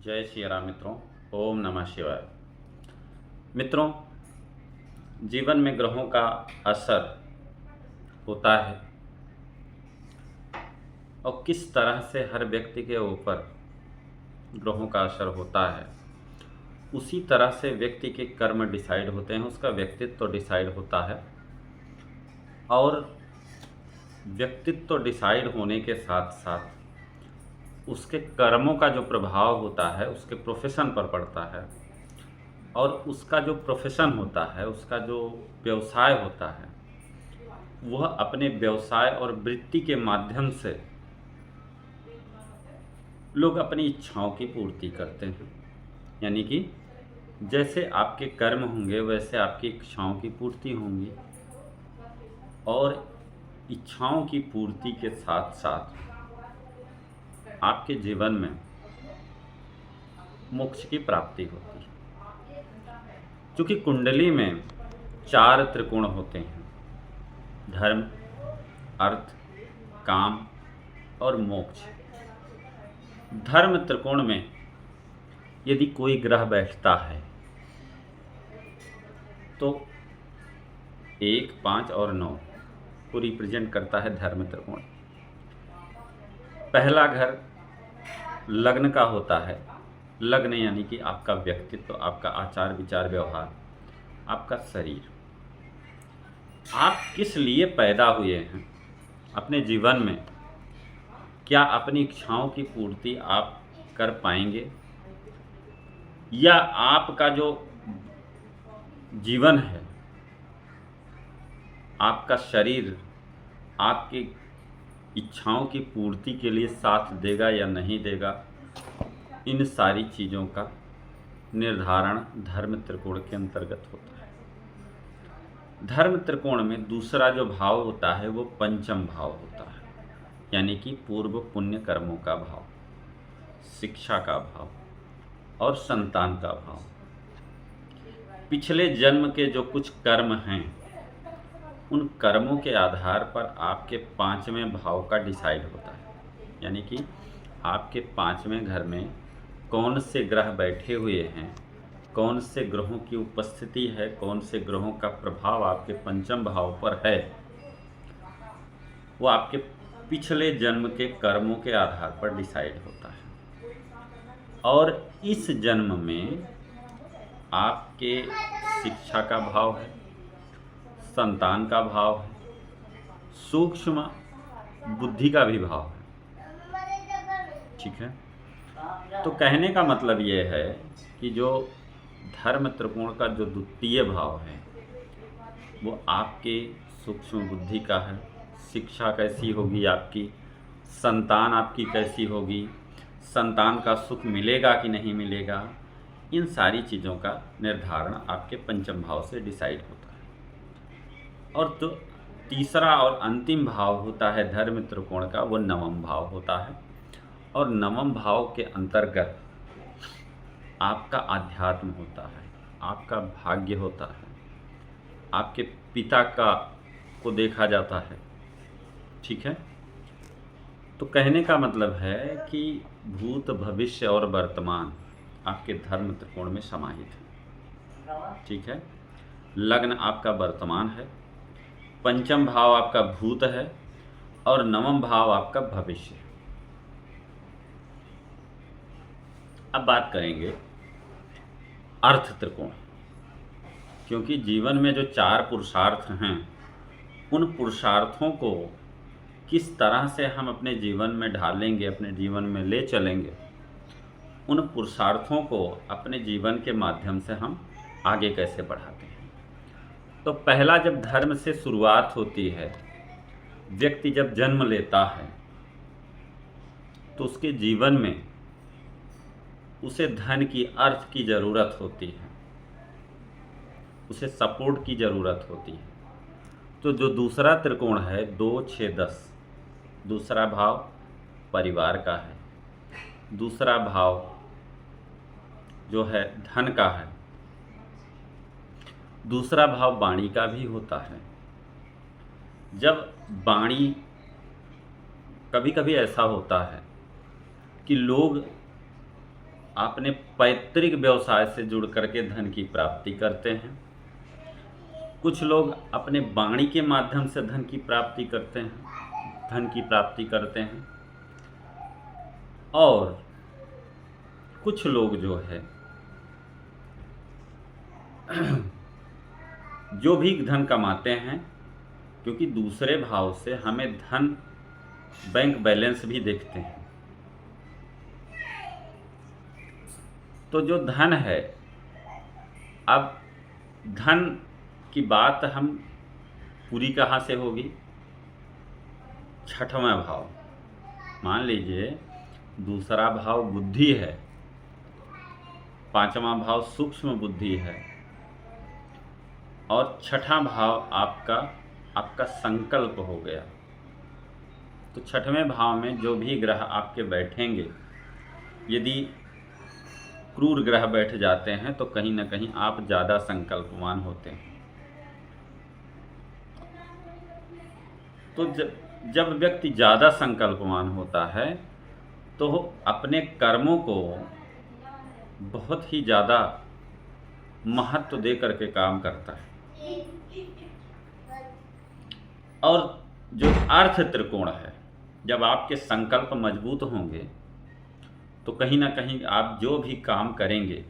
जय श्री राम मित्रों। ओम नमः शिवाय। मित्रों, जीवन में ग्रहों का असर होता है और किस तरह से हर व्यक्ति के ऊपर ग्रहों का असर होता है, उसी तरह से व्यक्ति के कर्म डिसाइड होते हैं, उसका व्यक्तित्व डिसाइड होता है। और व्यक्तित्व डिसाइड होने के साथ साथ उसके कर्मों का जो प्रभाव होता है उसके प्रोफेशन पर पड़ता है, और उसका जो प्रोफेशन होता है, उसका जो व्यवसाय होता है, वह अपने व्यवसाय और वृत्ति के माध्यम से लोग अपनी इच्छाओं की पूर्ति करते हैं। यानी कि जैसे आपके कर्म होंगे वैसे आपकी इच्छाओं की पूर्ति होंगी, और इच्छाओं की पूर्ति के साथ साथ आपके जीवन में मोक्ष की प्राप्ति होती है। क्योंकि कुंडली में 4 त्रिकोण होते हैं: धर्म, अर्थ, काम और मोक्ष। धर्म त्रिकोण में यदि कोई ग्रह बैठता है तो 1, 5 और 9 को रिप्रेजेंट करता है धर्म त्रिकोण। पहला घर लग्न का होता है। लग्न यानी कि आपका व्यक्तित्व, आपका आचार विचार व्यवहार, आपका शरीर। आप किस लिए पैदा हुए हैं अपने जीवन में, क्या अपनी इच्छाओं की पूर्ति आप कर पाएंगे, या आपका जो जीवन है, आपका शरीर आपकी इच्छाओं की पूर्ति के लिए साथ देगा या नहीं देगा। इन सारी चीज़ों का निर्धारण धर्म त्रिकोण के अंतर्गत होता है। धर्म त्रिकोण में दूसरा जो भाव होता है वो पंचम भाव होता है, यानी कि पूर्व पुण्य कर्मों का भाव, शिक्षा का भाव और संतान का भाव। पिछले जन्म के जो कुछ कर्म हैं, उन कर्मों के आधार पर आपके 5वें भाव का डिसाइड होता है। यानी कि आपके 5वें घर में कौन से ग्रह बैठे हुए हैं, कौन से ग्रहों की उपस्थिति है, कौन से ग्रहों का प्रभाव आपके पंचम भाव पर है, वो आपके पिछले जन्म के कर्मों के आधार पर डिसाइड होता है। और इस जन्म में आपके शिक्षा का भाव है, संतान का भाव है, सूक्ष्म बुद्धि का भी भाव है। ठीक है, तो कहने का मतलब ये है कि जो धर्म त्रिकोण का जो द्वितीय भाव है वो आपके सूक्ष्म बुद्धि का है। शिक्षा कैसी होगी आपकी, संतान आपकी कैसी होगी, संतान का सुख मिलेगा कि नहीं मिलेगा, इन सारी चीज़ों का निर्धारण आपके पंचम भाव से डिसाइड होता है। और जो तीसरा और अंतिम भाव होता है धर्म त्रिकोण का, वो नवम भाव होता है। और नवम भाव के अंतर्गत आपका आध्यात्म होता है, आपका भाग्य होता है, आपके पिता का को देखा जाता है। ठीक है, तो कहने का मतलब है कि भूत, भविष्य और वर्तमान आपके धर्म त्रिकोण में समाहित है। ठीक है, लग्न आपका वर्तमान है, पंचम भाव आपका भूत है और नवम भाव आपका भविष्य है। अब बात करेंगे अर्थ त्रिकोण, क्योंकि जीवन में जो 4 पुरुषार्थ हैं, उन पुरुषार्थों को किस तरह से हम अपने जीवन में ढालेंगे, अपने जीवन में ले चलेंगे, उन पुरुषार्थों को अपने जीवन के माध्यम से हम आगे कैसे बढ़ाते हैं। तो पहला, जब धर्म से शुरुआत होती है, व्यक्ति जब जन्म लेता है तो उसके जीवन में उसे धन की, अर्थ की ज़रूरत होती है, उसे सपोर्ट की ज़रूरत होती है। तो जो दूसरा त्रिकोण है 2, 6, 10, दूसरा भाव परिवार का है, दूसरा भाव जो है धन का है, दूसरा भाव वाणी का भी होता है। जब वाणी, कभी कभी ऐसा होता है कि लोग अपने पैतृक व्यवसाय से जुड़ करके धन की प्राप्ति करते हैं। कुछ लोग अपने वाणी के माध्यम से धन की प्राप्ति करते हैं और कुछ लोग जो है जो भी धन कमाते हैं, क्योंकि दूसरे भाव से हमें धन बैंक बैलेंस भी देखते हैं, तो जो धन है, अब धन की बात हम पूरी कहाँ से होगी? छठवां भाव। मान लीजिए दूसरा भाव बुद्धि है, पांचवां भाव सूक्ष्म बुद्धि है और छठा भाव आपका संकल्प हो गया। तो छठवें भाव में जो भी ग्रह आपके बैठेंगे, यदि क्रूर ग्रह बैठ जाते हैं तो कहीं ना कहीं आप ज़्यादा संकल्पवान होते हैं। तो जब व्यक्ति ज़्यादा संकल्पवान होता है तो अपने कर्मों को बहुत ही ज़्यादा महत्व दे करके काम करता है। और जो अर्थ त्रिकोण है, जब आपके संकल्प मजबूत होंगे तो कहीं ना कहीं आप जो भी काम करेंगे,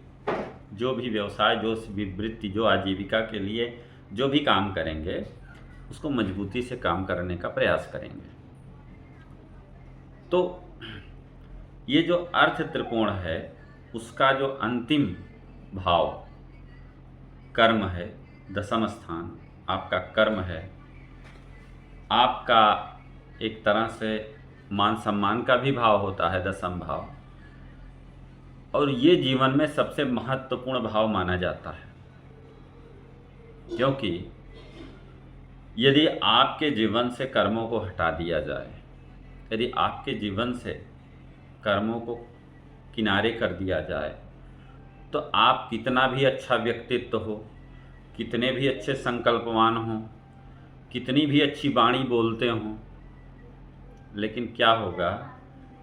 जो भी व्यवसाय, जो भी वृत्ति, जो आजीविका के लिए जो भी काम करेंगे, उसको मजबूती से काम करने का प्रयास करेंगे। तो ये जो अर्थ त्रिकोण है, उसका जो अंतिम भाव कर्म है, दशम स्थान आपका कर्म है, आपका एक तरह से मान सम्मान का भी भाव होता है, दशम भाव, और ये जीवन में सबसे महत्वपूर्ण भाव माना जाता है। क्योंकि यदि आपके जीवन से कर्मों को हटा दिया जाए, यदि आपके जीवन से कर्मों को किनारे कर दिया जाए, तो आप कितना भी अच्छा व्यक्तित्व हो, कितने भी अच्छे संकल्पवान हों, कितनी भी अच्छी वाणी बोलते हों, लेकिन क्या होगा,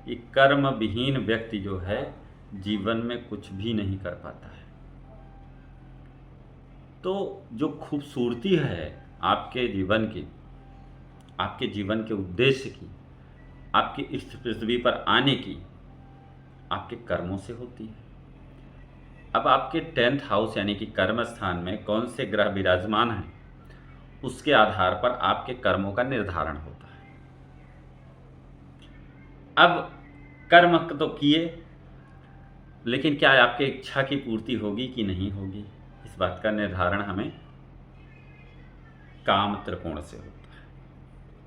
ये कर्म विहीन व्यक्ति जो है जीवन में कुछ भी नहीं कर पाता है। तो जो खूबसूरती है आपके जीवन की, आपके जीवन के उद्देश्य की, आपकी इस पृथ्वी पर आने की, आपके कर्मों से होती है। अब आपके 10th हाउस यानी कि कर्म स्थान में कौन से ग्रह विराजमान हैं, उसके आधार पर आपके कर्मों का निर्धारण होता है। अब कर्म तो किए, लेकिन क्या आपकी इच्छा की पूर्ति होगी कि नहीं होगी, इस बात का निर्धारण हमें काम त्रिकोण से होता है।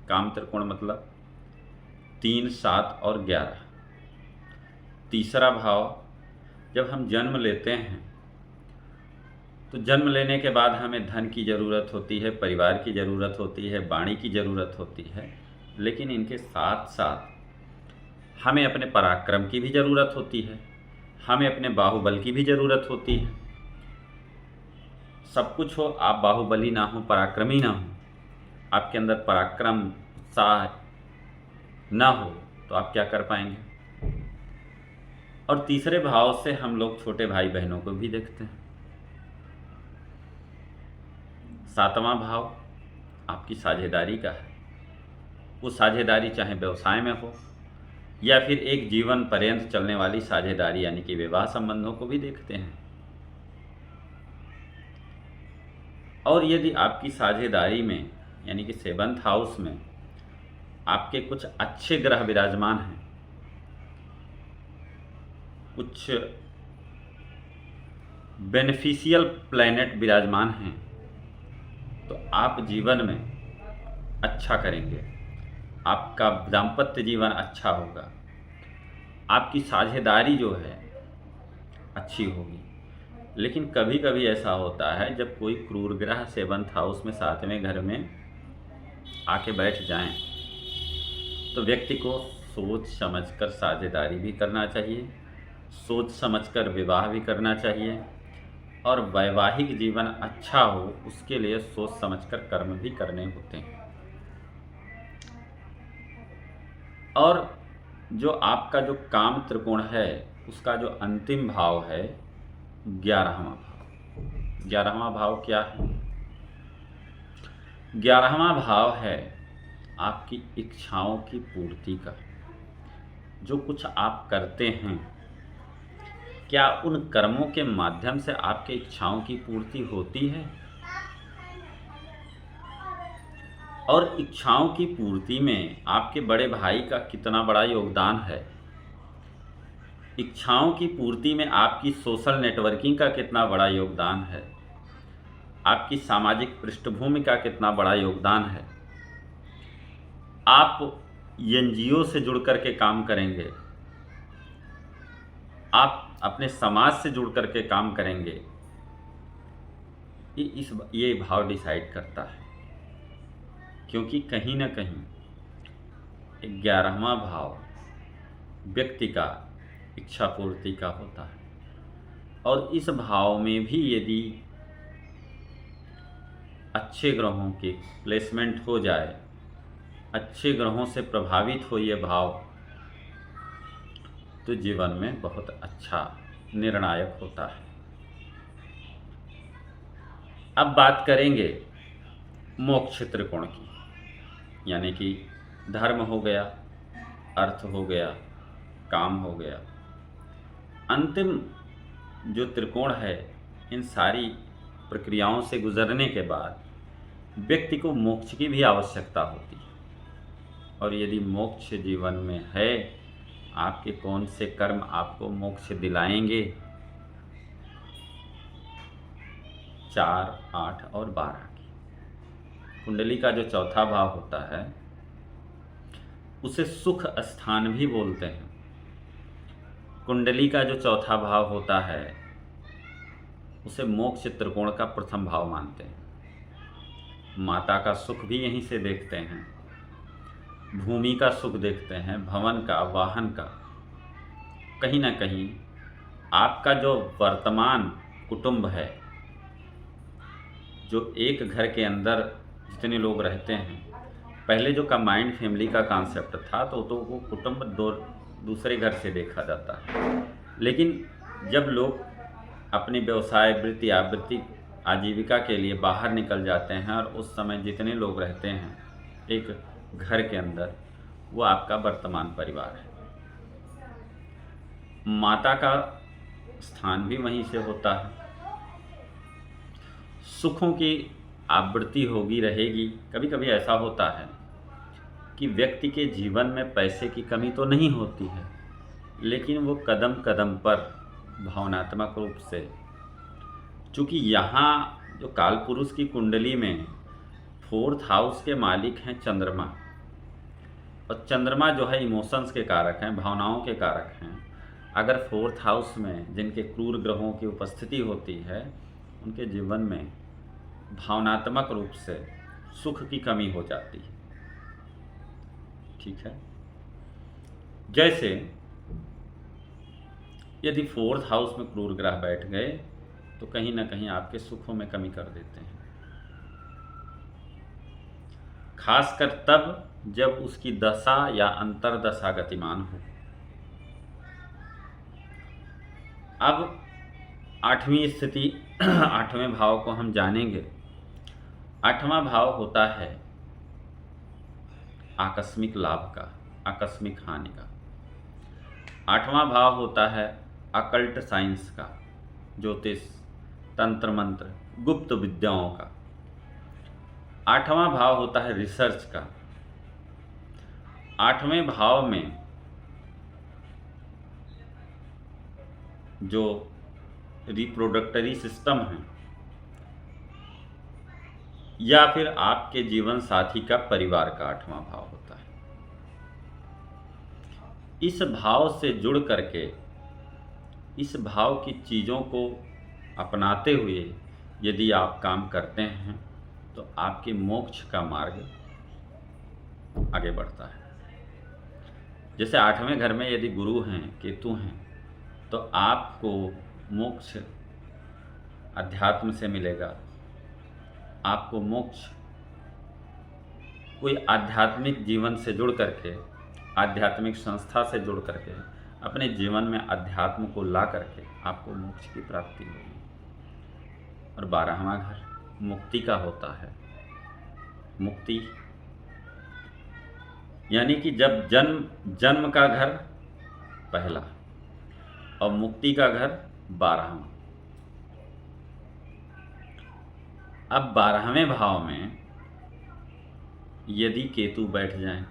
काम त्रिकोण मतलब 3, 7 और 11। तीसरा भाव, जब हम जन्म लेते हैं तो जन्म लेने के बाद हमें धन की ज़रूरत होती है, परिवार की ज़रूरत होती है, वाणी की ज़रूरत होती है, लेकिन इनके साथ साथ हमें अपने पराक्रम की भी ज़रूरत होती है, हमें अपने बाहुबल की भी ज़रूरत होती है। सब कुछ हो, आप बाहुबली ना हो, पराक्रमी ना हो, आपके अंदर पराक्रम, उत्साह ना हो, तो आप क्या कर पाएंगे। और तीसरे भाव से हम लोग छोटे भाई बहनों को भी देखते हैं। 7वां भाव आपकी साझेदारी का है। वो साझेदारी चाहे व्यवसाय में हो या फिर एक जीवन पर्यंत चलने वाली साझेदारी यानी कि विवाह संबंधों को भी देखते हैं। और यदि आपकी साझेदारी में यानी कि 7th हाउस में आपके कुछ अच्छे ग्रह विराजमान हैं, कुछ बेनिफिशियल प्लैनेट विराजमान हैं, तो आप जीवन में अच्छा करेंगे, आपका दाम्पत्य जीवन अच्छा होगा, आपकी साझेदारी जो है अच्छी होगी। लेकिन कभी कभी ऐसा होता है जब कोई क्रूर ग्रह 7th हाउस में 7वें घर में आके बैठ जाएं, तो व्यक्ति को सोच समझकर साझेदारी भी करना चाहिए, सोच समझकर विवाह भी करना चाहिए, और वैवाहिक जीवन अच्छा हो उसके लिए सोच समझकर कर्म भी करने होते हैं। और जो आपका जो काम त्रिकोण है उसका जो अंतिम भाव है 11वां भाव। 11वां भाव क्या है? 11वां भाव है आपकी इच्छाओं की पूर्ति का। जो कुछ आप करते हैं, क्या उन कर्मों के माध्यम से आपके इच्छाओं की पूर्ति होती है? और इच्छाओं की पूर्ति में आपके बड़े भाई का कितना बड़ा योगदान है? इच्छाओं की पूर्ति में आपकी सोशल नेटवर्किंग का कितना बड़ा योगदान है? आपकी सामाजिक पृष्ठभूमि का कितना बड़ा योगदान है? आप एनजीओ से जुड़ कर के काम करेंगे, आप अपने समाज से जुड़ कर के काम करेंगे, ये भाव डिसाइड करता है। क्योंकि कहीं ना कहीं 11वां भाव व्यक्ति का इच्छा पूर्ति का होता है। और इस भाव में भी यदि अच्छे ग्रहों की प्लेसमेंट हो जाए, अच्छे ग्रहों से प्रभावित हो ये भाव, तो जीवन में बहुत अच्छा निर्णायक होता है। अब बात करेंगे मोक्ष त्रिकोण की, यानी कि धर्म हो गया, अर्थ हो गया, काम हो गया। अंतिम जो त्रिकोण है, इन सारी प्रक्रियाओं से गुजरने के बाद व्यक्ति को मोक्ष की भी आवश्यकता होती है। और यदि मोक्ष जीवन में है, आपके कौन से कर्म आपको मोक्ष दिलाएंगे? 4, 8 और 12 की कुंडली का जो चौथा भाव होता है उसे सुख स्थान भी बोलते हैं। कुंडली का जो चौथा भाव होता है उसे मोक्ष त्रिकोण का प्रथम भाव मानते हैं। माता का सुख भी यहीं से देखते हैं, भूमि का सुख देखते हैं, भवन का, वाहन का। कहीं ना कहीं आपका जो वर्तमान कुटुंब है, जो एक घर के अंदर जितने लोग रहते हैं, पहले जो कंबाइंड फैमिली का कॉन्सेप्ट था तो वो कुटुंब दूसरे घर से देखा जाता है। लेकिन जब लोग अपनी व्यवसाय, वृत्ति, आवृत्ति, आजीविका के लिए बाहर निकल जाते हैं और उस समय जितने लोग रहते हैं एक घर के अंदर, वो आपका वर्तमान परिवार है। माता का स्थान भी वहीं से होता है। सुखों की आवृत्ति होगी, रहेगी। कभी कभी ऐसा होता है कि व्यक्ति के जीवन में पैसे की कमी तो नहीं होती है, लेकिन वो कदम कदम पर भावनात्मक रूप से, चूँकि यहाँ जो कालपुरुष की कुंडली में 4th हाउस के मालिक हैं चंद्रमा, और चंद्रमा जो है इमोशंस के कारक हैं, भावनाओं के कारक हैं। अगर 4th हाउस में जिनके क्रूर ग्रहों की उपस्थिति होती है, उनके जीवन में भावनात्मक रूप से सुख की कमी हो जाती है। ठीक है। जैसे यदि 4th हाउस में क्रूर ग्रह बैठ गए तो कहीं ना कहीं आपके सुखों में कमी कर देते हैं, खासकर तब जब उसकी दशा या अंतर्दशा गतिमान हो। अब 8वीं स्थिति 8वें भाव को हम जानेंगे। 8वां भाव होता है आकस्मिक लाभ का, आकस्मिक हानि का। 8वां भाव होता है अकल्ट साइंस का, ज्योतिष, तंत्र मंत्र, गुप्त विद्याओं का। 8वां भाव होता है रिसर्च का। 8वें भाव में जो रिप्रोडक्टरी सिस्टम है, या फिर आपके जीवन साथी का परिवार का 8वां भाव होता है। इस भाव से जुड़ करके, इस भाव की चीज़ों को अपनाते हुए यदि आप काम करते हैं तो आपके मोक्ष का मार्ग आगे बढ़ता है। जैसे 8वें घर में यदि गुरु हैं, केतु हैं, तो आपको मोक्ष अध्यात्म से मिलेगा। आपको मोक्ष कोई आध्यात्मिक जीवन से जुड़ करके, आध्यात्मिक संस्था से जुड़ करके अपने जीवन में अध्यात्म को ला करके आपको मोक्ष की प्राप्ति होगी। और 12वां घर मुक्ति का होता है। मुक्ति यानी कि जब जन्म का घर पहला और मुक्ति का घर 12वां। अब 12वें भाव में यदि केतु बैठ जाए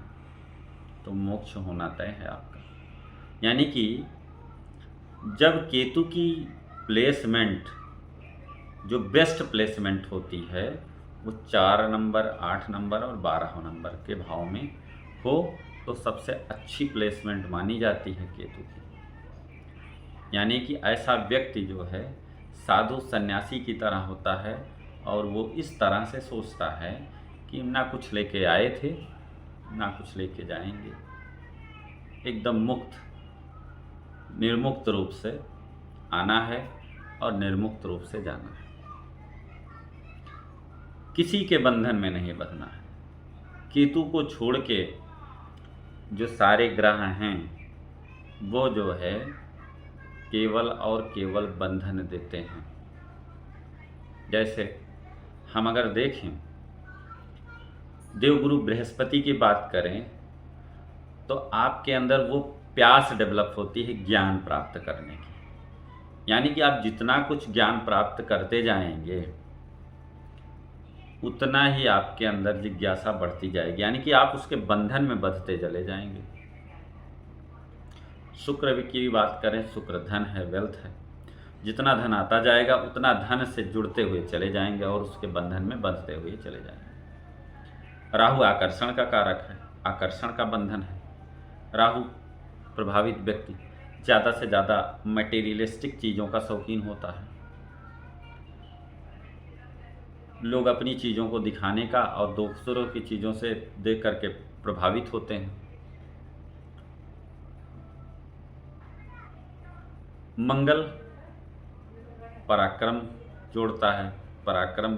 तो मोक्ष होना तय है आपका। यानी कि जब केतु की प्लेसमेंट जो बेस्ट प्लेसमेंट होती है वो 4 नंबर, 8 नंबर और 12 नंबर के भाव में हो तो सबसे अच्छी प्लेसमेंट मानी जाती है केतु की। यानी कि ऐसा व्यक्ति जो है साधु सन्यासी की तरह होता है और वो इस तरह से सोचता है कि ना कुछ लेके आए थे ना कुछ लेके जाएंगे, एकदम मुक्त निर्मुक्त रूप से आना है और निर्मुक्त रूप से जाना है, किसी के बंधन में नहीं बंधना है। केतु को छोड़ के जो सारे ग्रह हैं वो जो है केवल और केवल बंधन देते हैं। जैसे हम अगर देखें देवगुरु बृहस्पति की बात करें तो आपके अंदर वो प्यास डेवलप होती है ज्ञान प्राप्त करने की। यानी कि आप जितना कुछ ज्ञान प्राप्त करते जाएंगे उतना ही आपके अंदर जिज्ञासा बढ़ती जाएगी, यानी कि आप उसके बंधन में बंधते चले जाएंगे। शुक्र की बात करें, शुक्र धन है, वेल्थ है। जितना धन आता जाएगा उतना धन से जुड़ते हुए चले जाएंगे और उसके बंधन में बंधते हुए चले जाएंगे। राहु आकर्षण का कारक है, आकर्षण का बंधन है। राहु प्रभावित व्यक्ति ज़्यादा से ज़्यादा मटेरियलिस्टिक चीज़ों का शौकीन होता है। लोग अपनी चीज़ों को दिखाने का और दूसरों की चीज़ों से देख करके प्रभावित होते हैं। मंगल पराक्रम जोड़ता है। पराक्रम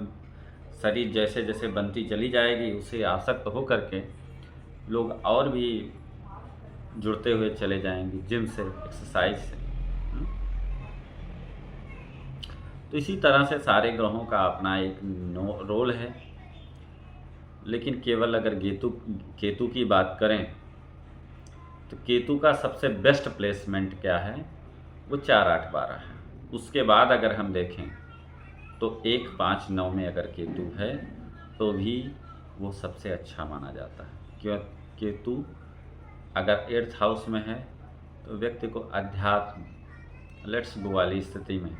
शरीर जैसे जैसे बनती चली जाएगी उसे आसक्त हो करके लोग और भी जुड़ते हुए चले जाएंगे जिम से, एक्सरसाइज से। तो इसी तरह से सारे ग्रहों का अपना एक रोल है। लेकिन केवल अगर केतु की बात करें तो केतु का सबसे बेस्ट प्लेसमेंट क्या है, वो 4, 8, 12 है। उसके बाद अगर हम देखें तो 1, 5, 9 में अगर केतु है तो भी वो सबसे अच्छा माना जाता है। क्यों? केतु अगर 8th हाउस में है तो व्यक्ति को अध्यात्म लेट्स गो वाली स्थिति में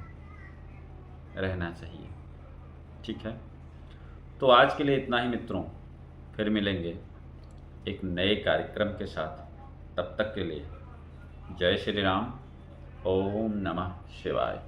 रहना चाहिए। ठीक है, तो आज के लिए इतना ही मित्रों, फिर मिलेंगे एक नए कार्यक्रम के साथ। तब तक के लिए जय श्री राम, ओम नमः शिवाय।